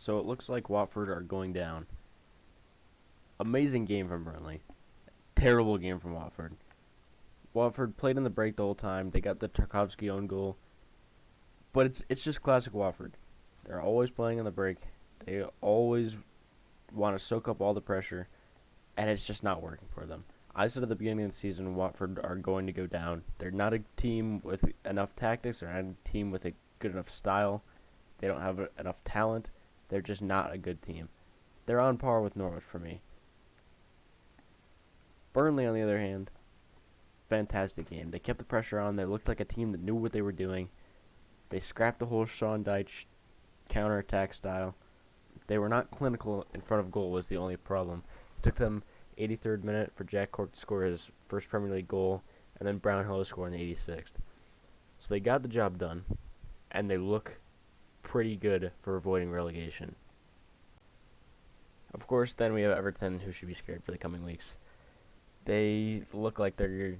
So it looks like Watford are going down. Amazing game from Burnley. Terrible game from Watford. Watford played in the break the whole time. They got the Tarkovsky own goal. But it's just classic Watford. They're always playing in the break. They always want to soak up all the pressure, and it's just not working for them. I said at the beginning of the season, Watford are going to go down. They're not a team with enough tactics. They're not a team with a good enough style. They don't have enough talent. They're just not a good team. They're on par with Norwich for me. Burnley, on the other hand, fantastic game. They kept the pressure on. They looked like a team that knew what they were doing. They scrapped the whole Sean Dyche counter-attack style. They were not clinical in front of goal was the only problem. It took them 83rd minute for Jack Cork to score his first Premier League goal, and then Brownhill to score in the 86th. So they got the job done, and they look pretty good for avoiding relegation. Of course, then we have Everton, who should be scared for the coming weeks. They look like they're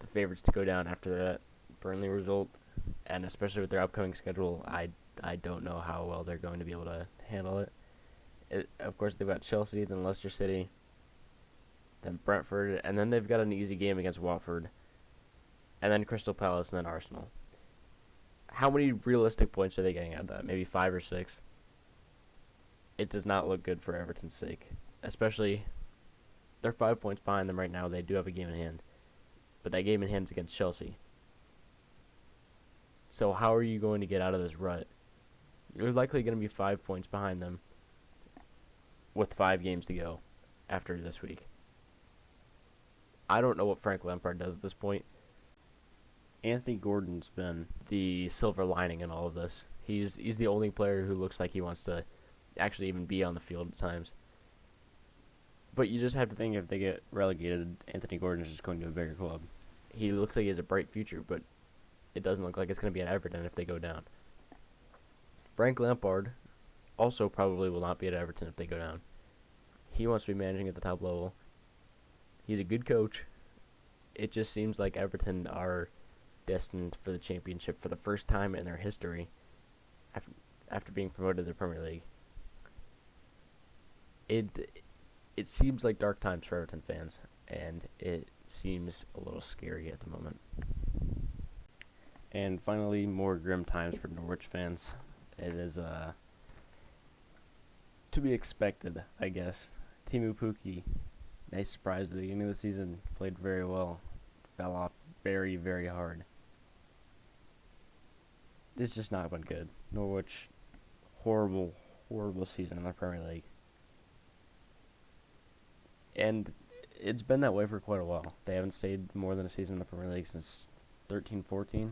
the favorites to go down after that Burnley result, and especially with their upcoming schedule, I don't know how well they're going to be able to handle it. Of course, they've got Chelsea, then Leicester City, then Brentford, and then they've got an easy game against Watford, and then Crystal Palace, and then Arsenal. How many realistic points are they getting out of that? Maybe 5 or 6? It does not look good for Everton's sake, especially they're 5 points behind them right now. They do have a game in hand, but that game in hand is against Chelsea. So how are you going to get out of this rut? You're likely going to be 5 points behind them with 5 games to go after this week. I don't know what Frank Lampard does at this point. Anthony Gordon's been the silver lining in all of this. He's the only player who looks like he wants to actually even be on the field at times. But you just have to think if they get relegated, Anthony Gordon's just going to a bigger club. He looks like he has a bright future, but it doesn't look like it's going to be at Everton if they go down. Frank Lampard also probably will not be at Everton if they go down. He wants to be managing at the top level. He's a good coach. It just seems like Everton are destined for the championship for the first time in their history after being promoted to the Premier League. It seems like dark times for Everton fans, and it seems a little scary at the moment. And finally, more grim times for Norwich fans. It is to be expected, I guess. Timu Pukki, nice surprise at the beginning of the season, played very well. Fell off very, very hard. It's just not been good. Norwich, horrible, horrible season in the Premier League. And it's been that way for quite a while. They haven't stayed more than a season in the Premier League since 13-14.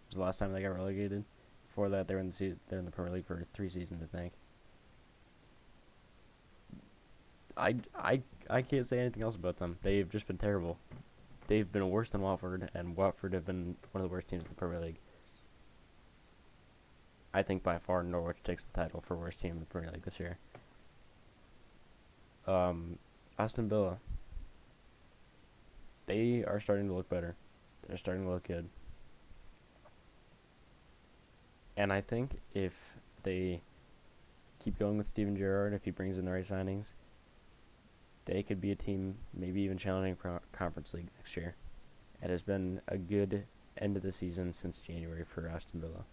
Was the last time they got relegated. Before that, they're in the Premier League for 3 seasons, I think. I can't say anything else about them. They've just been terrible. They've been worse than Watford, and Watford have been one of the worst teams in the Premier League. I think by far Norwich takes the title for worst team in the Premier League this year. Aston Villa. They are starting to look better. They're starting to look good. And I think if they keep going with Steven Gerrard, if he brings in the right signings, they could be a team maybe even challenging for Conference League next year. It has been a good end of the season since January for Aston Villa.